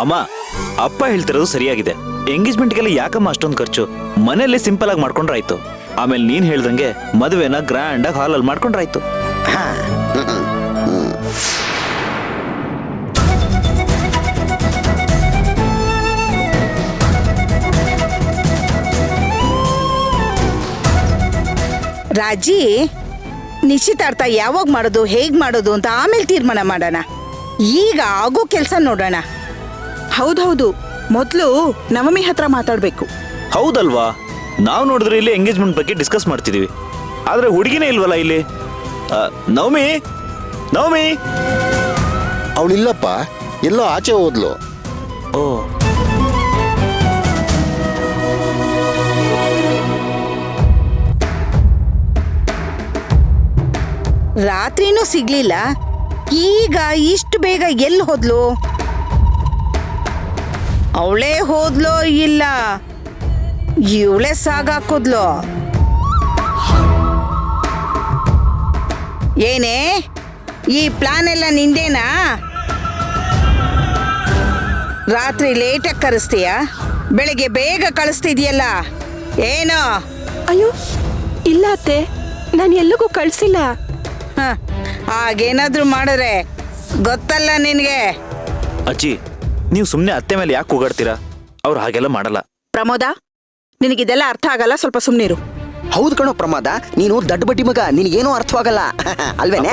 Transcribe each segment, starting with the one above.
ಅಮ್ಮ, ಅಪ್ಪ ಹೇಳ್ತಿರೋದು ಸರಿಯಾಗಿದೆ. ಎಂಗೇಜ್ಮೆಂಟ್ಗೆಲ್ಲ ಯಾಕಮ್ಮ ಅಷ್ಟೊಂದು ಖರ್ಚು? ಮನೆಯಲ್ಲೇ ಸಿಂಪಲ್ ಆಗಿ ಮಾಡ್ಕೊಂಡ್ರಾಯ್ತು. ಆಮೇಲೆ ನೀನ್ ಹೇಳ್ದಂಗೆ ಮದುವೆನ ಗ್ರ್ಯಾಂಡ್ ಆಗಿ ಹಾಲಲ್ಲಿ ಮಾಡ್ಕೊಂಡ್ರಾಯ್ತು. ರಾಜಿ, ನಿಶ್ಚಿತಾರ್ಥ ಯಾವಾಗ ಮಾಡೋದು, ಹೇಗ್ ಮಾಡೋದು ಅಂತ ಆಮೇಲೆ ತೀರ್ಮಾನ ಮಾಡೋಣ. ಈಗ ಆಗೋ ಕೆಲಸ ನೋಡೋಣ. ಹೌದೌದು, ಮೊದಲು ನವಮಿ ಹತ್ರ ಮಾತಾಡ್ಬೇಕು. ಹೌದಲ್ವಾ? ನಾವು ನೋಡಿದ್ರೆ ಇಲ್ಲಿ ಎಂಗೇಜ್ಮೆಂಟ್ ಬಗ್ಗೆ ಡಿಸ್ಕಸ್ ಮಾಡ್ತಿದೀವಿ, ಆದ್ರೆ ಹುಡುಗಿನೇ ಇಲ್ವಲ್ಲ ಇಲ್ಲಿ. ನವಮಿ, ನವಮಿ ಅವಳಿಲ್ಲಪ್ಪ, ಎಲ್ಲೋ ಆಚೆ ಹೋದ್ಲು. ಓ, ರಾತ್ರಿನೂ ಸಿಗ್ಲಿಲ್ಲ, ಈಗ ಇಷ್ಟು ಬೇಗ ಎಲ್ಲಿ ಹೋದ್ಲು? ಅವಳೇ ಹೋದ್ಲೋ ಇಲ್ಲ ಇವಳೇ ಸಾಗಾಕೋದ್ಲೋ? ಏನೇ, ಈ ಪ್ಲಾನ್ ಎಲ್ಲ ನಿಂದೇನಾ? ರಾತ್ರಿ ಲೇಟಾಗಿ ಕರೆಸ್ತೀಯ, ಬೆಳಿಗ್ಗೆ ಬೇಗ ಕಳಿಸ್ತಿದ್ಯಲ್ಲ, ಏನೋ? ಅಯ್ಯೋ ಇಲ್ಲ ಅತ್ತೆ, ನಾನು ಎಲ್ಲಿಗೂ ಕಳಿಸಿಲ್ಲ. ಹಾಗೇನಾದ್ರೂ ಮಾಡಿದ್ರೆ ಗೊತ್ತಲ್ಲ ನಿನ್ಗೆ. ಅಜ್ಜಿ, ನೀವು ಸುಮ್ಮನೆ ಅತ್ತೆ ಮೇಲೆ ಯಾಕೆ ಕೂಗಾಡ್ತೀರಾ? ಅವ್ರು ಹಾಗೆಲ್ಲ ಮಾಡಲ್ಲ. ಪ್ರಮೋದ, ನಿನಗಿದೆಲ್ಲ ಅರ್ಥ ಆಗಲ್ಲ, ಸ್ವಲ್ಪ ಸುಮ್ನಿರು. ಹೌದು ಕಣೋ ಪ್ರಮಾದ, ನೀನು ದಡ್ಡ ಬಡ್ಡಿ ಮಗ, ನಿನಗೇನೂ ಅರ್ಥವಾಗಲ್ಲ ಅಲ್ವೇನೆ?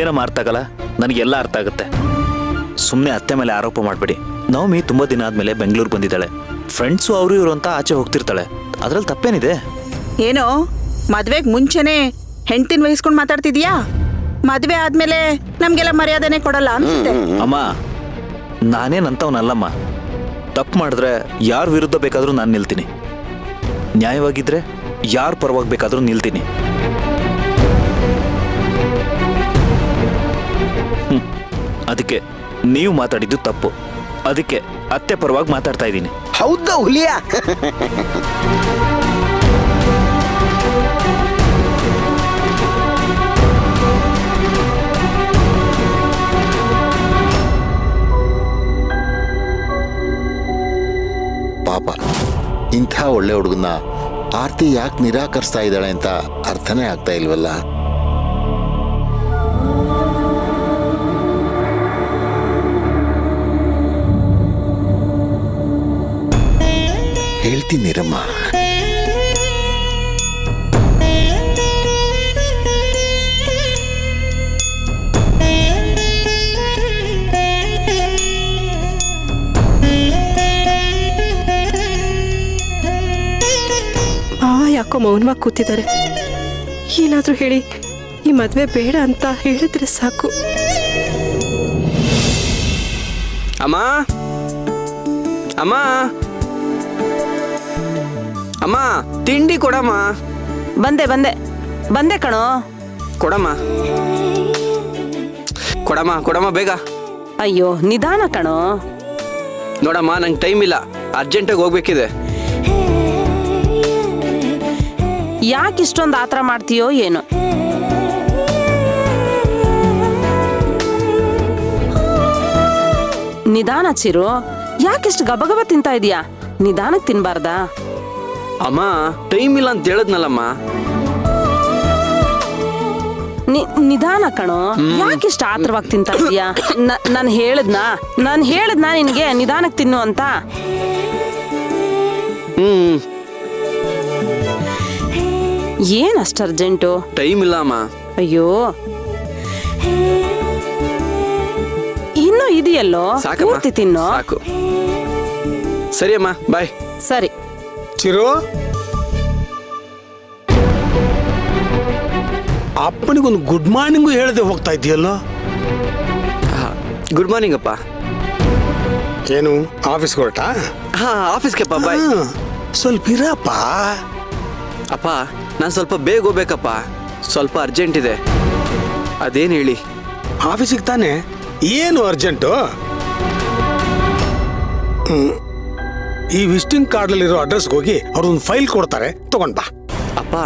ಏನಮ್ಮ ಅರ್ಥ ಆಗಲ್ಲ? ನನಗೆಲ್ಲ ಅರ್ಥ ಆಗುತ್ತೆ. ಸುಮ್ಮನೆ ಅತ್ತೆ ಮೇಲೆ ಆರೋಪ ಮಾಡಬೇಡಿ. ನವಮಿ ತುಂಬಾ ದಿನ ಆದ್ಮೇಲೆ ಬೆಂಗಳೂರು ಬಂದಿದ್ದಾಳೆ. ಫ್ರೆಂಡ್ಸು ಅವರು ಇವರು ಅಂತ ಆಚೆ ಹೋಗ್ತಿರ್ತಾಳೆ, ಅದ್ರಲ್ಲಿ ತಪ್ಪೇನಿದೆ? ಏನೋ ಮದ್ವೆಗ್ ಮುಂಚೆನೆ ಹೆಂಡ್ತಿನ ವಹಿಸ್ಕೊಂಡು ಮಾತಾಡ್ತಿದ್ಯಾ? ಮದ್ವೆ ಆದ್ಮೇಲೆ ನಮ್ಗೆಲ್ಲ ಮರ್ಯಾದನೆ ಕೊಡಲ್ಲ ಅನ್ಸುತ್ತೆ. ಅಮ್ಮ, ನಾನೇನಂತವನಲ್ಲಮ್ಮ. ತಪ್ಪು ಮಾಡಿದ್ರೆ ಯಾರ ವಿರುದ್ಧ ಬೇಕಾದ್ರೂ ನಾನು ನಿಲ್ತೀನಿ, ನ್ಯಾಯವಾಗಿದ್ರೆ ಯಾರ ಪರವಾಗಿ ಬೇಕಾದ್ರೂ ನಿಲ್ತೀನಿ. ಅದಕ್ಕೆ ನೀವು ಮಾತಾಡಿದ್ದು ತಪ್ಪು, ಅದಕ್ಕೆ ಅತ್ತೆ ಪರವಾಗಿ ಮಾತಾಡ್ತಾ ಇದ್ದೀನಿ. ಹೌದಾ ಹುಲಿಯ? ಪಾಪ, ಇಂಥ ಒಳ್ಳೆ ಹುಡುಗನ್ನ ಆರ್ತಿ ಯಾಕೆ ನಿರಾಕರಿಸ್ತಾ ಇದ್ದಾಳೆ ಅಂತ ಅರ್ಥನೇ ಆಗ್ತಾ ಇಲ್ವಲ್ಲ. ಹೇಳ್ತೀನಿರಮ್ಮ. ಯಾಕೋ ಮೌನವಾಗಿ ಕೂತಿದ್ದಾರೆ. ಏನಾದ್ರೂ ಹೇಳಿ ಈ ಮದ್ವೆ ಬೇಡ ಅಂತ ಹೇಳಿದ್ರೆ ಸಾಕು. ಅಮ್ಮ, ಅಮ್ಮ, ಅಮ್ಮ, ತಿಂಡಿ ಕೊಡಮ್ಮ. ಬಂದೆ ಬಂದೆ ಬಂದೆ ಕಣೋ. ಕೊಡಮ್ಮ, ಕೊಡಮ್ಮ, ಕೊಡಮ್ಮ ಬೇಗ. ಅಯ್ಯೋ ನಿಧಾನ ಕಣೋ. ನೋಡಮ್ಮ, ನಂಗೆ ಟೈಮ್ ಇಲ್ಲ, ಅರ್ಜೆಂಟಾಗಿ ಹೋಗ್ಬೇಕಿದೆ. ಯಾಕೆ ಇಷ್ಟೊಂದು ಆತರ ಮಾಡ್ತೀಯೋ ಏನೋ. ನಿಧಾನ ಚಿರು, ಯಾಕಿಷ್ಟು ಗಬಗಬ ತಿಂತಾ ಇದೀಯಾ? ನಿಧಾನಕ್ಕೆ ತಿನ್ಬಾರ್ದಾ? ಅಮ್ಮ, ಟೈಮ್ ಇಲ್ಲ ಅಂತ ಹೇಳದ್ನಲ್ಲಮ್ಮ. ನಿಧಾನ ಕಣೋ, ಯಾಕಿಷ್ಟು ಆತರವಾಗಿ ತಿಂತಾ ಇದೀಯಾ? ನಾನು ಹೇಳದ್ನಾ ನಿನ್ಗೆ ನಿಧಾನಕ್ಕೆ ತಿನ್ನು ಅಂತ? ಏನ್ ಅಷ್ಟು ಅರ್ಜೆಂಟು? ಟೈಮ್ ಇಲ್ಲ ಅಮ್ಮ. ಅಯ್ಯೋ, ಇನ್ನೂ ಇದೆಯಲ್ಲೋ, ಪೂರ್ತಿ ತಿನ್ನು. ಸಾಕು. ಸರಿ ಅಮ್ಮ, ಬಾಯ್. ಸರಿ. ಚಿರು, ಅಪ್ಪನಿಗೊಂದು ಗುಡ್ ಮಾರ್ನಿಂಗು ಹೇಳದೆ ಹೋಗ್ತಾ ಇದೆಯಲ್ಲೋ? ಗುಡ್ ಮಾರ್ನಿಂಗ್ ಅಪ್ಪ. ಏನು ಆಫೀಸ್ಗೆ ಹೊರಟಾ? ಹಾ, ಆಫೀಸ್ಗೆಪ್ಪ, ಬಾಯ್. ಸ್ವಲ್ಪ ಇರಪ್ಪ. ಅಪ್ಪ, ನಾನು ಸ್ವಲ್ಪ ಬೇಗ ಹೋಗ್ಬೇಕಪ್ಪ, ಸ್ವಲ್ಪ ಅರ್ಜೆಂಟ್ ಇದೆ. ಅದೇನು ಹೇಳಿ? ಆಫೀಸಿಗೆ ತಾನೆ, ಏನು ಅರ್ಜೆಂಟು? ಈ ವಿಸಿಟಿಂಗ್ ಕಾರ್ಡಲ್ಲಿರೋ ಅಡ್ರೆಸ್ಗೆ ಹೋಗಿ ಅವ್ರೊಂದು ಫೈಲ್ ಕೊಡ್ತಾರೆ, ತಗೊಂಡ್ ಬಾ. ಅಪ್ಪ,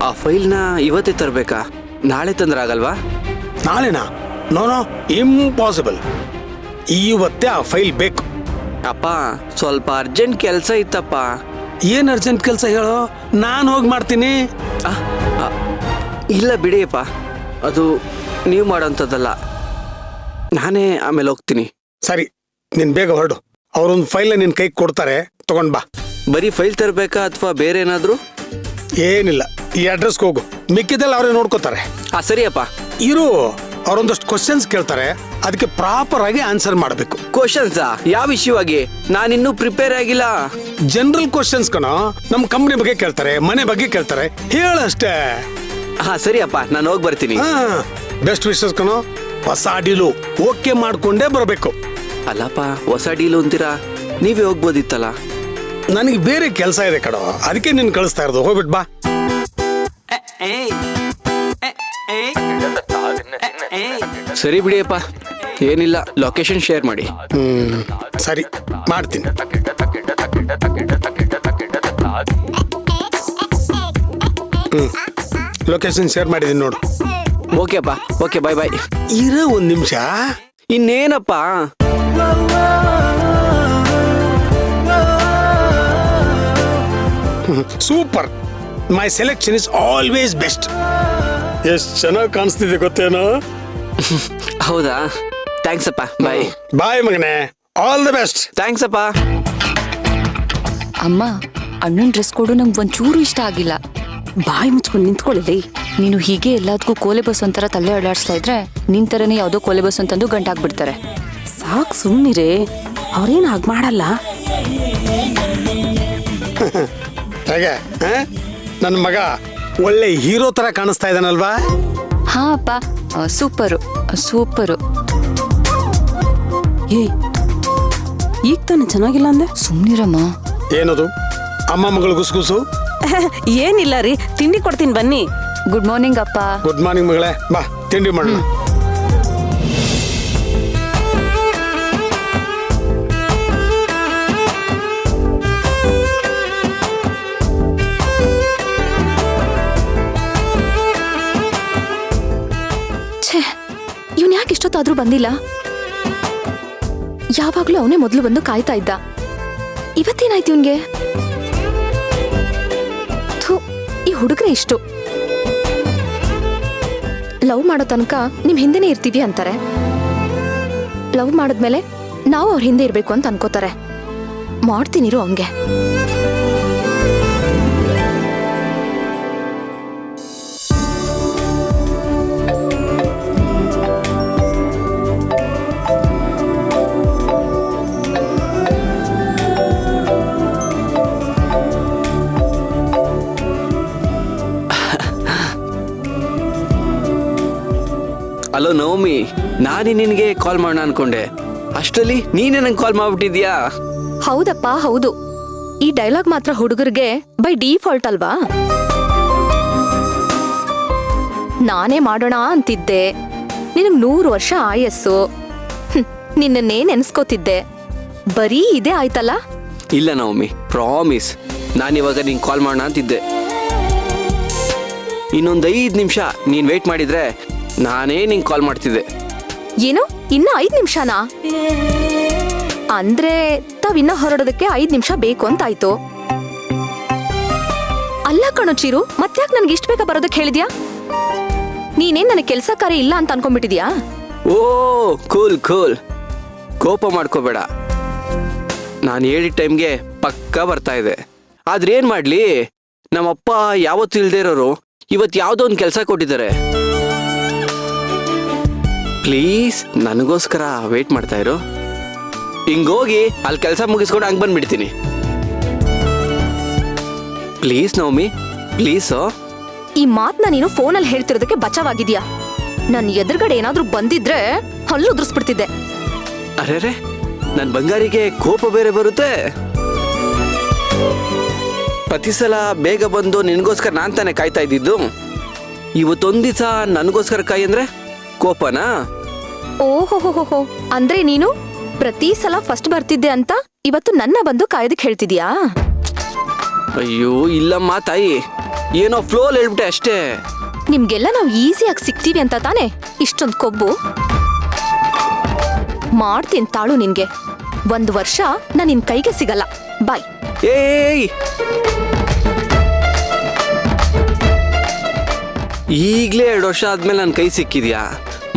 ಆ ಫೈಲ್ನ ಇವತ್ತೇ ತರಬೇಕಾ? ನಾಳೆ ತಂದ್ರೆ ಆಗಲ್ವಾ? ನಾಳೆನಾ? No no, impossible. ಇವತ್ತೇ ಆ ಫೈಲ್ ಬೇಕು. ಅಪ್ಪ ಸ್ವಲ್ಪ ಅರ್ಜೆಂಟ್ ಕೆಲಸ ಇತ್ತಪ್ಪ. ಏನ್ ಅರ್ಜೆಂಟ್ ಕೆಲಸ ಹೇಳೋ, ನಾನು ಹೋಗಿ ಮಾಡ್ತೀನಿ. ಆ, ಆ, ಇಲ್ಲ ಬಿಡಿಯಪ್ಪ, ಅದು ನೀವು ಮಾಡೋಂಥದ್ದಲ್ಲ. ನಾನೇ ಆಮೇಲೆ ಹೋಗ್ತೀನಿ. ಸರಿ, ನೀನ್ ಬೇಗ ಹೊರಡು. ಅವ್ರೊಂದು ಫೈಲ್ ನಿನ್ ಕೈಗೆ ಕೊಡ್ತಾರೆ, ತಗೊಂಡ್ ಬಾ. ಬರೀ ಫೈಲ್ ತರಬೇಕಾ ಅಥವಾ ಬೇರೆ ಏನಾದರೂ? ಏನಿಲ್ಲ, ಈ ಅಡ್ರೆಸ್ಗೆ ಹೋಗು, ಮಿಕ್ಕಿದೆಲ್ಲ ಅವರೇ ನೋಡ್ಕೋತಾರೆ. ಸರಿಯಪ್ಪ. ಇರು, ಅವರೊಂದಷ್ಟು ಕ್ವಶನ್ಸ್ ಕೇಳ್ತಾರೆ, ಅದಕ್ಕೆ ಪ್ರಾಪರ್ ಆಗಿ ಆನ್ಸರ್ ಮಾಡಬೇಕು. ಕ್ವಶನ್ಸಾ? ಯಾವ ವಿಷಯವಾಗಿ? ನಾನಿನ್ನೂ ಪ್ರಿಪೇರ್ ಆಗಿಲ್ಲ. ಜನರಲ್ ಕ್ವಶನ್ಸ್ ಕಣೋ, ನಮ್ಮ ಕಂಪ್ನಿ ಬಗ್ಗೆ ಕೇಳ್ತಾರೆ, ಮನೆ ಬಗ್ಗೆ ಕೇಳ್ತಾರೆ, ಹೇಳಷ್ಟೇ. ಸರಿಯಪ್ಪ, ನಾನು ಹೋಗಿ ಬರ್ತೀನಿ. ಬೆಸ್ಟ್ ವಿಶಸ್ ಕಣೋ. ಹೊಸ ಡೀಲು ಓಕೆ ಮಾಡ್ಕೊಂಡೇ ಬರಬೇಕು. ಅಲ್ಲಪ್ಪ, ಹೊಸ ಡೀಲು ಅಂತೀರಾ, ನೀವೇ ಹೋಗ್ಬೋದಿತ್ತಲ್ಲ. ನನಗೆ ಬೇರೆ ಕೆಲಸ ಇದೆ ಕಣೋ, ಅದಕ್ಕೆ ನೀನು ಕಳಿಸ್ತಾ ಇರೋದು. ಹೋಗ್ಬಿಟ್ ಬಾ. ಸರಿ ಬಿಡಿಯಪ್ಪ, ಏನಿಲ್ಲ, ಲೊಕೇಶನ್ ಶೇರ್ ಮಾಡಿ. ಸರಿ, ಮಾಡ್ತೀನಿ. ಲೊಕೇಶನ್ ಶೇರ್ ಮಾಡಿದ್ದೀನಿ ನೋಡು. ಓಕೆ ಅಪ್ಪ, ಓಕೆ, ಬಾಯ್ ಬಾಯ್. ಇರೋ ಒಂದ್ ನಿಮಿಷ. ಇನ್ನೇನಪ್ಪ? Super, my selection is always best. ಎಷ್ಟು ಚೆನ್ನಾಗಿ ಕಾಣಿಸ್ತಿದೆ ಗೊತ್ತೇನೋ? ಹೌದಾ? ಥ್ಯಾಂಕ್ಸ್ ಅಪ್ಪ, ಬಾಯ್. ಬಾಯ್ ಮಗನೇ, ಆಲ್ ದ ಬೆಸ್ಟ್. ಥ್ಯಾಂಕ್ಸ್ ಅಪ್ಪ. ಅಮ್ಮ, ಅಣ್ಣನ ಡ್ರೆಸ್ ಕೊಡು ನಂಗೆ ಒಂಚೂರು ಇಷ್ಟ ಆಗಿಲ್ಲ. ಬಾಯಿ ಮುಚ್ಕೊಂಡು ನಿಂತ್ಕೊಳ್ಳಿ. ನೀನು ಹೀಗೆ ಎಲ್ಲದಕ್ಕೂ ಕೋಲೆ ಬಸ್ ಒಂಥರ ತಲೆ ಅಲ್ಲಾಡಿಸ್ತಾ ಇದ್ರೆ ನಿನ್ ತರನೇ ಯಾವುದೋ ಕೋಲೆ ಬಸ್ ಅಂತಂದು ಗಂಟಾಕ್ಬಿಡ್ತಾರೆ. ಸಾಕು ಸುಮ್ಮನಿರೇ, ಅವ್ರೇನು ಹಾಗೆ ಮಾಡಲ್ಲ. ಹೇಗೆ ನನ್ನ ಮಗ ಒಳ್ಳೆ ಹೀರೋ ತರ ಕಾಣಿಸ್ತಾ ಇದ್ದಾನಲ್ವಾ? ಹಾ ಅಪ್ಪ, ಸೂಪರು ಸೂಪರು. ಏ, ಈಗ ತಾನೆ ಚೆನ್ನಾಗಿಲ್ಲ ಅಂದೆ. ಸುಮ್ನಿರಮ್ಮ. ಏನದು ಅಮ್ಮ ಮಗಳು ಗುಸುಗುಸು? ಏನಿಲ್ಲ ರೀ, ತಿಂಡಿ ಕೊಡ್ತೀನಿ ಬನ್ನಿ. ಗುಡ್ ಮಾರ್ನಿಂಗ್ ಅಪ್ಪ. ಗುಡ್ ಮಾರ್ನಿಂಗ್ ಮಗಳೇ, ಬಾ ತಿಂಡಿ ಮಾಡೋಣ. ಛೇ, ಇವನ್ ಯಾಕೆ ಇಷ್ಟೊತ್ತಾದ್ರೂ ಬಂದಿಲ್ಲ? ಯಾವಾಗ್ಲೂ ಅವನೇ ಮೊದಲು ಬಂದು ಕಾಯ್ತಾ ಇದ್ದ. ಇವತ್ತೇನಾಯ್ತು ಇವನ್ಗೆ? ಈ ಹುಡುಗ್ರೆ ಇಷ್ಟು ಲವ್ ಮಾಡೋ ತನಕ ನಿಮ್ ಹಿಂದೆನೇ ಇರ್ತೀವಿ ಅಂತಾರೆ. ಲವ್ ಮಾಡಿದ್ಮೇಲೆ ನಾವು ಅವ್ರ ಹಿಂದೆ ಇರ್ಬೇಕು ಅಂತ ಅನ್ಕೋತಾರೆ. ಮಾಡ್ತೀನಿರು ಹಂಗೆ. ಹಲೋ ನವಮಿ, ನಾನೇ ನಿನಗೆ ಕಾಲ್ ಮಾಡೋಣ ಅನ್ಕೊಂಡೆ, ಅಷ್ಟರಲ್ಲಿ ನೀನೇ ನಂಗೆ ಕಾಲ್ ಮಾಡ್ಬಿಟ್ಟಿದ್ಯಾ? ಹೌದಪ್ಪ ಹೌದು. ಈ ಡೈಲಾಗ್ ಮಾತ್ರ ಹುಡುಗರಿಗೆ ಬೈ ಡಿಫಾಲ್ಟ್ ಅಲ್ವಾ? ನಾನೇ ಮಾಡೋಣ ಅಂತಿದ್ದೆ. ನಿನಗ್ 100 ವರ್ಷ ಆಯಸ್ಸು. ನಿನ್ನೇ ನೆನ್ಸ್ಕೋತಿದ್ದೆ. ಬರೀ ಇದೇ ಆಯ್ತಲ್ಲ? ಇಲ್ಲ ನವಮಿ, ಪ್ರಾಮಿಸ್, ನಾನಿವಾಗ ನಿಂಗೆ ಕಾಲ್ ಮಾಡೋಣ ಅಂತಿದ್ದೆ. ಇನ್ನೊಂದು 5 ನಿಮಿಷ ನೀನು ವೇಟ್ ಮಾಡಿದ್ರೆ ನಾನೇ ನಿಂಗೆ ಕಾಲ್ ಮಾಡ್ತಿದ್ದೆ. ಏನು, ಇನ್ನ 5 ನಿಮಿಷನಾ? ಅಂದ್ರೆ ತಾವಿನ್ನ ಹೊರಡೋದಕ್ಕೆ 5 ನಿಮಿಷ ಬೇಕು ಅಂತಾಯ್ತು. ಅಲ್ಲ ಕಣೋ ಚಿರು, ಮತ್ತ್ಯಾಕ್ ನನ್ಗೆ ಇಷ್ಟ ಬೇಗ ಬರೋದಕ್ಕೆ ಹೇಳಿದ್ಯಾ? ನೀನೇನ್ ನನಗೆ ಕೆಲಸ ಕಾರ್ಯ ಇಲ್ಲ ಅಂತ ಅನ್ಕೊಂಡ್ಬಿಟ್ಟಿದ್ಯಾ? ಓ ಕೂಲ್ ಕೂಲ್, ಕೋಪ ಮಾಡ್ಕೋಬೇಡ. ನಾನು ಹೇಳಿದ ಟೈಮ್ಗೆ ಪಕ್ಕಾ ಬರ್ತಾ ಇದೆ. ಆದ್ರೆ ಏನ್ ಮಾಡ್ಲಿ, ನಮ್ಮಪ್ಪ ಯಾವತ್ತೂ ಇಲ್ದೇ ಇರೋರು ಇವತ್ತು ಯಾವುದೋ ಒಂದು ಕೆಲಸ ಕೊಟ್ಟಿದ್ದಾರೆ. ಪ್ಲೀಸ್ ನನಗೋಸ್ಕರ ವೇಟ್ ಮಾಡ್ತಾ ಇರು. ಹಿಂಗೋಗಿ ಅಲ್ಲಿ ಕೆಲಸ ಮುಗಿಸ್ಕೊಂಡು ಹಂಗೆ ಬಂದ್ಬಿಡ್ತೀನಿ. Please Navami, please. ಈ ಮಾತ್ನ ನೀನು ಫೋನಲ್ಲಿ ಹೇಳ್ತಿರೋದಕ್ಕೆ ಬಚಾವಾಗಿದ್ಯಾ? ನನ್ ಎದುರುಗಡೆ ಏನಾದ್ರೂ ಬಂದಿದ್ರೆ ಹಲ್ಲು ಉದುರಿಸ್ಬಿಡ್ತಿದ್ದೆ. ಅರೆ, ನನ್ ಬಂಗಾರಿಗೆ ಕೋಪ ಬೇರೆ ಬರುತ್ತೆ. ಪ್ರತಿ ಸಲ ಬೇಗ ಬಂದು ನಿನಗೋಸ್ಕರ ನಾನ್ ತಾನೇ ಕಾಯ್ತಾ ಇದ್ದಿದ್ದು. ಇವತ್ತೊಂದ್ ದಿವಸ ನನಗೋಸ್ಕರ ಕಾಯಿ ಅಂದ್ರೆ ಕೋಪನಾ? ಓಹೋಹೋಹೋ, ಅಂದ್ರೆ ನೀನು ಪ್ರತಿ ಸಲ ಫಸ್ಟ್ ಬರ್ತಿದ್ದೆ ಅಂತ ಇವತ್ತು ನನ್ನ ಬಂದು ಕಾಯೋದಕ್ಕೆ ಹೇಳ್ತಿದ್ಯಾ? ಅಯ್ಯೋ ಇಲ್ಲಮ್ಮ ತಾಯಿ, ಏನೋ ಫ್ಲೋಲ್ ಹೇಳ್ಬಿಟ್ಟೆ ಅಷ್ಟೇ. ನಿಮ್ಗೆಲ್ಲ ನಾವು ಈಸಿಯಾಗಿ ಸಿಗ್ತೀವಿ ಅಂತ ತಾನೇ ಇಷ್ಟೊಂದು ಕೊಬ್ಬು? ಮಾಡ್ತೀನಿ ತಾಳು ನಿನ್ಗೆ. 1 ವರ್ಷ ನಾನು ನಿನ್ ಕೈಗೆ ಸಿಗಲ್ಲ. ಬಾಯ್. ಏಯ್ ಈಗಲೇ 2 ವರ್ಷ ಆದ್ಮೇಲೆ ನನ್ನ ಕೈ ಸಿಕ್ಕಿದ್ಯಾ,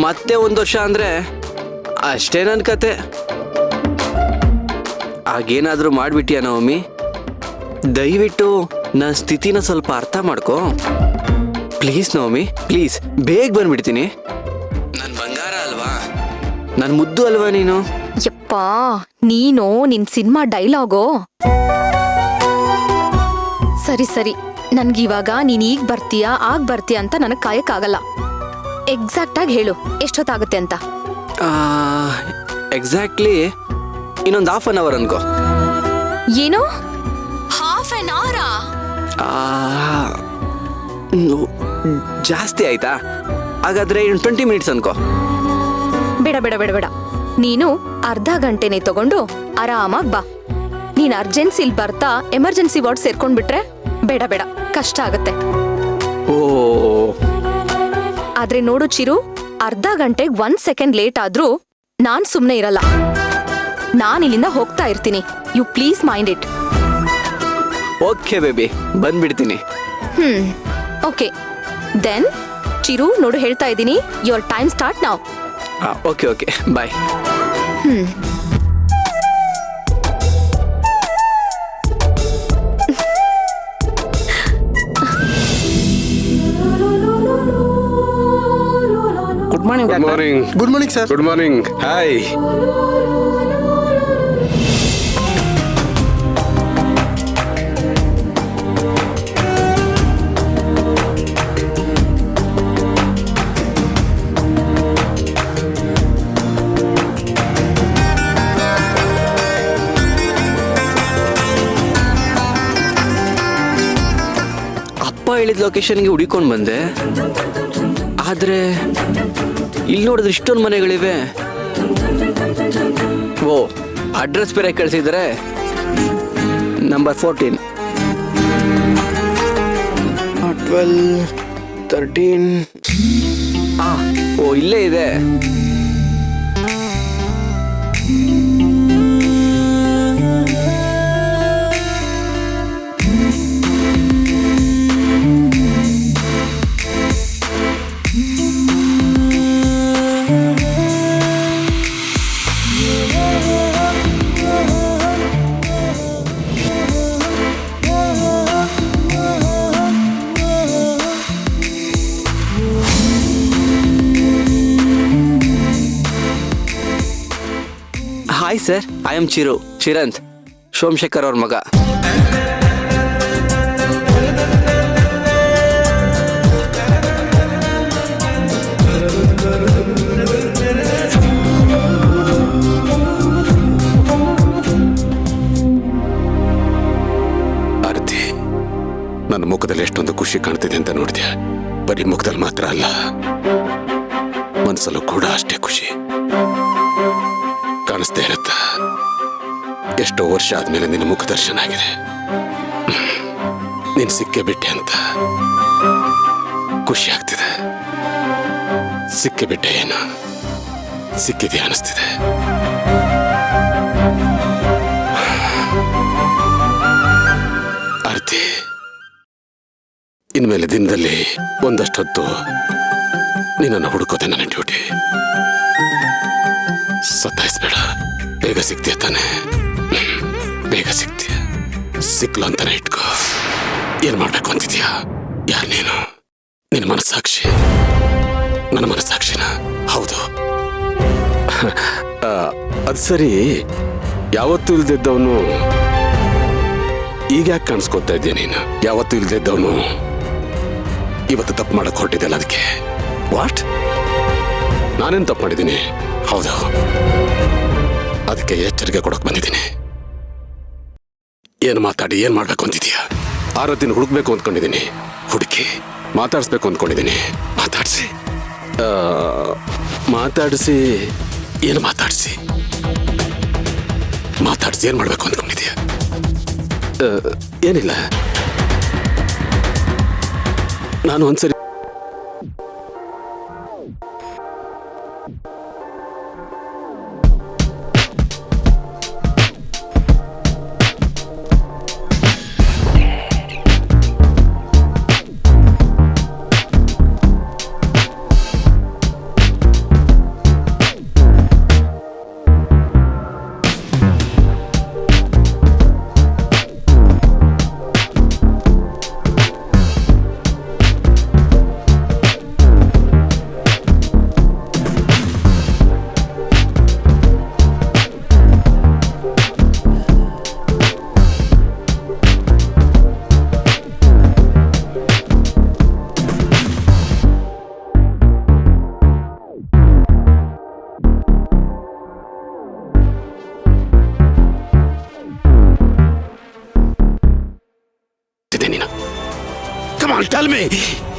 ಮತ್ತೆ 1 ವರ್ಷ ಅಂದ್ರೆ ಅಷ್ಟೇ ನನ್ನ ಕತೆ. ಆಗೇನಾದ್ರೂ ಮಾಡ್ಬಿಟ್ಟಿಯಾ ನವಮಿ? ದಯವಿಟ್ಟು ನನ್ನ ಸ್ಥಿತಿನ ಸ್ವಲ್ಪ ಅರ್ಥ ಮಾಡ್ಕೋ ಪ್ಲೀಸ್ ನವಮಿ, ಪ್ಲೀಸ್. ಬೇಗ ಬಂದ್ಬಿಡ್ತೀನಿ. ನನ್ನ ಬಂಗಾರ ಅಲ್ವಾ, ನನ್ನ ಮುದ್ದು ಅಲ್ವಾ ನೀನು? ಯಪ್ಪಾ, ನೀನು ನಿನ್ ಸಿನಿಮಾ ಡೈಲಾಗೋ. ಸರಿ ಸರಿ, ನನ್ಗಿವಾಗ ನೀನ್ ಈಗ ಬರ್ತೀಯಾ ಆಗ್ ಬರ್ತೀಯಾ ಅಂತ ನನಗ್ ಕಾಯಕ್ಕಾಗಲ್ಲ. ಎಕ್ಸಾಕ್ಟ್ ಆಗಿ ಹೇಳು, ಎಷ್ಟೊತ್ತಾಗುತ್ತೆ ಅಂತ. ಎಕ್ಸಾಕ್ಟ್ಲಿ ಇನ್ನೊಂದು ½ ಅನ್ ಅವರ್ ಅನ್ಕೋ. ಏನು, ½ an hour? ಜಾಸ್ತಿ ಆಯ್ತಾ? ಹಾಗಾದ್ರೆ 20 ಮಿನಿಟ್ಸ್ ಅನ್ಕೋ. ಬೇಡ ಬೇಡ ಬೇಡ ಬೇಡ, ನೀನು ಅರ್ಧ ಗಂಟೆನೆ ತಗೊಂಡು ಆರಾಮಾಗ್ ಬಾ. ನೀನ್ ಅರ್ಜೆನ್ಸಿಲ್ ಬರ್ತಾ ಎಮರ್ಜೆನ್ಸಿ ವಾರ್ಡ್ ಸೇರ್ಕೊಂಡ್ಬಿಟ್ರೆ ಬೇಡ ಬೇಡ, ಕಷ್ಟ ಆಗತ್ತೆ. ಓ, ಆದ್ರೆ ನೋಡು ಚಿರು, ಅರ್ಧ ಗಂಟೆಗೆ 1 ಸೆಕೆಂಡ್ ಲೇಟ್ ಆದ್ರೂ ನಾನ್ ಸುಮ್ನೆ ಇರಲ್ಲ. ನಾನ್ ಇಲ್ಲಿಂದ ಹೋಗ್ತಾ ಇರ್ತೀನಿ. You please mind it. Okay baby, ಬಂದ್ಬಿಡ್ತೀನಿ. ಓಕೆ ದೆನ್ ಚಿರು, ನೋಡು ಹೇಳ್ತಾ ಇದ್ದೀನಿ, your time start now. Okay okay, bye. Good morning. Good morning. Good morning sir. Good morning. Hi. ಅಪ್ಪ ಹೇಳಿದ ಲೊಕೇಶನ್ಗೆ ಹುಡಿಕೊಂಡು ಬಂದೆ, ಆದ್ರೆ ಇಲ್ಲಿ ನೋಡಿದ್ರೆ ಇಷ್ಟೊಂದು ಮನೆಗಳಿವೆ. ಓ, ಅಡ್ರೆಸ್ ಬೇರೆ ಕಳಿಸಿದರೆ ನಂಬರ್ 14, 12, 13. ಓ, ಇಲ್ಲೇ ಇದೆ. Hi sir, I am Chiranth, Somashekar ಅವ್ರ ಮಗ. ಆರತಿ, ನನ್ನ ಮುಖದಲ್ಲಿ ಎಷ್ಟೊಂದು ಖುಷಿ ಕಾಣ್ತಿದೆ ಅಂತ ನೋಡಿದ್ಯಾ? ಬರೀ ಮುಖದಲ್ಲಿ ಮಾತ್ರ ಅಲ್ಲ, ಮನಸ್ಸಲ್ಲೂ ಕೂಡ ಅಷ್ಟೇ ಖುಷಿ ಕಾಣಿಸ್ತಾ ಇರುತ್ತ. ಎಷ್ಟೋ ವರ್ಷ ಆದ್ಮೇಲೆ ನಿನ್ನ ಮುಖ ದರ್ಶನ ಆಗಿದೆ. ನೀನ್ ಸಿಕ್ಕೇ ಬಿಟ್ಟೆ ಅಂತ ಖುಷಿ ಆಗ್ತಿದೆ. ಸಿಕ್ಕೇ ಬಿಟ್ಟೆ ಏನು, ಸಿಕ್ಕಿದೆ ಅನಿಸ್ತಿದೆ. ಆರತಿ, ಇನ್ಮೇಲೆ ದಿನದಲ್ಲಿ ಒಂದಷ್ಟೊತ್ತು ನಿನ್ನನ್ನು ಹುಡುಕೋದೆ ನನ್ನ ಡ್ಯೂಟಿ. ಸತ್ತಾಯಿಸ್ಬೇಡ. ಬೇಗ ಸಿಗ್ತೀಯ ತಾನೆ? ಬೇಗ ಸಿಗ್ತೀಯ. ಸಿಕ್ಲು ಅಂತಾನೆ ಇಟ್ಕೋ. ಏನ್ ಮಾಡ್ಬೇಕು ಅಂತಿದ್ಯಾ? ಯಾರು ನೀನು? ನಿನ್ನ ಮನಸ್ಸಾಕ್ಷಿ. ನನ್ನ ಮನಸ್ಸಾಕ್ಷಿನ? ಹೌದು. ಅದು ಸರಿ, ಯಾವತ್ತೂ ಇಲ್ದಿದ್ದವನು ಈಗ ಯಾಕೆ ಕಾಣಿಸ್ಕೊತಾ ಇದ್ದೀಯ ನೀನು? ಯಾವತ್ತೂ ಇಲ್ದಿದ್ದವನು ಇವತ್ತು ತಪ್ಪು ಮಾಡಕ್ ಹೊರಟಿದ್ದಲ್ಲ, ಅದಕ್ಕೆ. ವಾಟ್? ನಾನೇನು ತಪ್ಪು ಮಾಡಿದ್ದೀನಿ? ಹೌದು, ಅದಕ್ಕೆ ಎಚ್ಚರಿಕೆ ಕೊಡಕ್ ಬಂದಿದ್ದೀನಿ. ಏನು ಮಾತಾಡಿ ಏನ್ ಮಾಡ್ಬೇಕು ಅಂತಿದೀಯ? ಆರತಿನ ಹುಡುಕ್ಬೇಕು ಅಂದ್ಕೊಂಡಿದ್ದೀನಿ. ಹುಡುಕಿ ಮಾತಾಡಿಸ್ಬೇಕು ಅಂದ್ಕೊಂಡಿದ್ದೀನಿ. ಮಾತಾಡಿಸಿ ಏನು ಮಾತಾಡಿಸಿ ಏನ್ ಮಾಡ್ಬೇಕು ಅಂದ್ಕೊಂಡಿದೀಯ? ಏನಿಲ್ಲ, ನಾನು ಒಂದ್ಸರಿ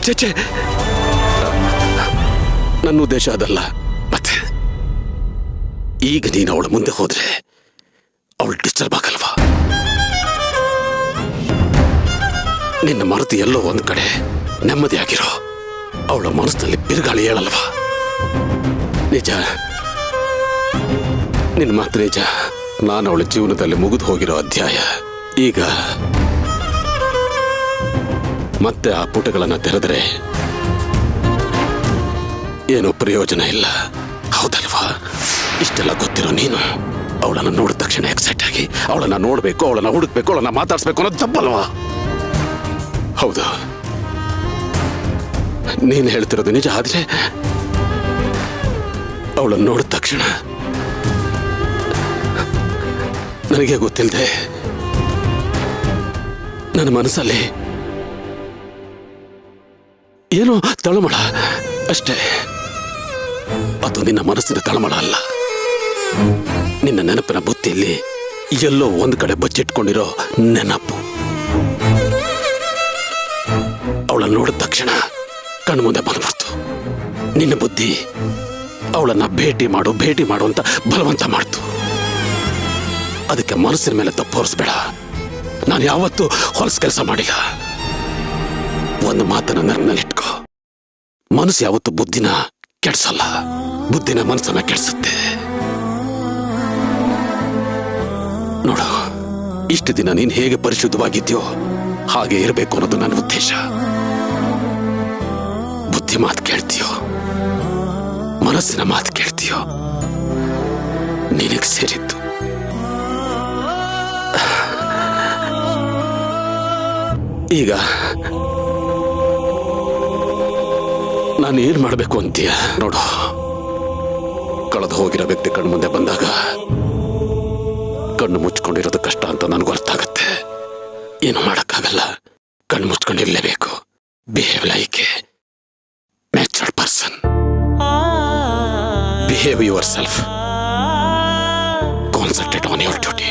ಚೇಚೆ, ನನ್ನ ಉದ್ದೇಶ ಅದಲ್ಲ. ಮತ್ತೆ ಈಗ ನೀನು ಅವಳ ಮುಂದೆ ಹೋದ್ರೆ ಅವಳು ಡಿಸ್ಟರ್ಬ್ ಆಗಲ್ವಾ? ನಿನ್ನ ಮರೆತು ಎಲ್ಲೋ ಒಂದ್ ಕಡೆ ನೆಮ್ಮದಿಯಾಗಿರೋ ಅವಳ ಮನಸ್ಸಿನಲ್ಲಿ ಬಿರುಗಾಳಿ ಹೇಳಲ್ವಾ? ನಿಜ, ನಿನ್ನ ಮಾತು ನಿಜ. ನಾನು ಅವಳ ಜೀವನದಲ್ಲಿ ಮುಗಿದು ಹೋಗಿರೋ ಅಧ್ಯಾಯ ಈಗ ಮತ್ತೆ ಆ ಪುಟಗಳನ್ನು ತೆರೆದರೆ ಏನೋ ಪ್ರಯೋಜನ ಇಲ್ಲ, ಹೌದಲ್ವಾ? ಇಷ್ಟೆಲ್ಲ ಗೊತ್ತಿರೋ ನೀನು ಅವಳನ್ನು ನೋಡಿದ ತಕ್ಷಣ ಎಕ್ಸೈಟ್ ಆಗಿ ಅವಳನ್ನ ನೋಡ್ಬೇಕು, ಅವಳನ್ನ ಹುಡುಕ್ಬೇಕು, ಅವಳನ್ನ ಮಾತಾಡ್ಸ್ಬೇಕು ಅನ್ನೋದು ತಪ್ಪಲ್ವಾ? ಹೌದು, ನೀನು ಹೇಳ್ತಿರೋದು ನಿಜ. ಆದ್ರೆ ಅವಳನ್ನು ನೋಡಿದ ತಕ್ಷಣ ನನಗೆ ಗೊತ್ತಿಲ್ಲದೆ ನನ್ನ ಮನಸ್ಸಲ್ಲಿ ಏನೋ ತಳಮಳ ಅಷ್ಟೇ. ಅದು ನಿನ್ನ ಮನಸ್ಸಿನ ತಳಮಳ ಅಲ್ಲ, ನಿನ್ನ ನೆನಪಿನ ಬುತ್ತಿಯಲ್ಲಿ ಎಲ್ಲೋ ಒಂದು ಕಡೆ ಬಚ್ಚಿಟ್ಕೊಂಡಿರೋ ನೆನಪು. ಅವಳನ್ನು ನೋಡಿದ ತಕ್ಷಣ ಕಣ್ಮುಂದೆ ಬಂದ್ಬಿಡ್ತು. ನಿನ್ನ ಬುದ್ಧಿ ಅವಳನ್ನ ಭೇಟಿ ಮಾಡು ಅಂತ ಬಲವಂತ ಮಾಡ್ತು. ಅದಕ್ಕೆ ಮನಸ್ಸಿನ ಮೇಲೆ ತಪ್ಪು ಹೊರಿಸ್ಬೇಡ. ನಾನು ಯಾವತ್ತೂ ಹೊಲಸು ಕೆಲಸ ಮಾಡಿಲ್ಲ. ಒಂದು ಮಾತನ್ನ ನೆನಪಿನಲ್ಲಿಟ್ಕೋ, ಮನಸ್ಸು ಯಾವತ್ತು ಬುದ್ಧಿನ ಕೆಡ್ಸಲ್ಲ, ಬುದ್ಧಿನ ಮನಸ್ಸನ್ನ ಕೆಡ್ಸುತ್ತೆ. ನೋಡು, ಇಷ್ಟು ದಿನ ನೀನು ಹೇಗೆ ಪರಿಶುದ್ಧವಾಗಿದ್ಯೋ ಹಾಗೆ ಇರಬೇಕು ಅನ್ನೋದು ನನ್ನ ಉದ್ದೇಶ. ಬುದ್ಧಿ ಮಾತು ಕೇಳ್ತೀಯೋ, ಮನಸ್ಸಿನ ಮಾತು ಕೇಳ್ತೀಯೋ, ನಿನಗೆ ಸೇರಿದ್ದು. ಈಗ ನಾನು ಏನ್ ಮಾಡಬೇಕು ಅಂತೀಯ? ನೋಡು, ಕಳೆದು ಹೋಗಿರೋ ವ್ಯಕ್ತಿ ಕಣ್ಣು ಮುಂದೆ ಬಂದಾಗ ಕಣ್ಣು ಮುಚ್ಕೊಂಡಿರೋದು ಕಷ್ಟ ಅಂತ ನನಗೂ ಅರ್ಥ ಆಗತ್ತೆ. ಏನು ಮಾಡಕ್ಕಾಗಲ್ಲ, ಕಣ್ಣು ಮುಚ್ಕೊಂಡಿರ್ಲೇಬೇಕು. Behave like a matured person. Behave yourself. Concentrate on your duty.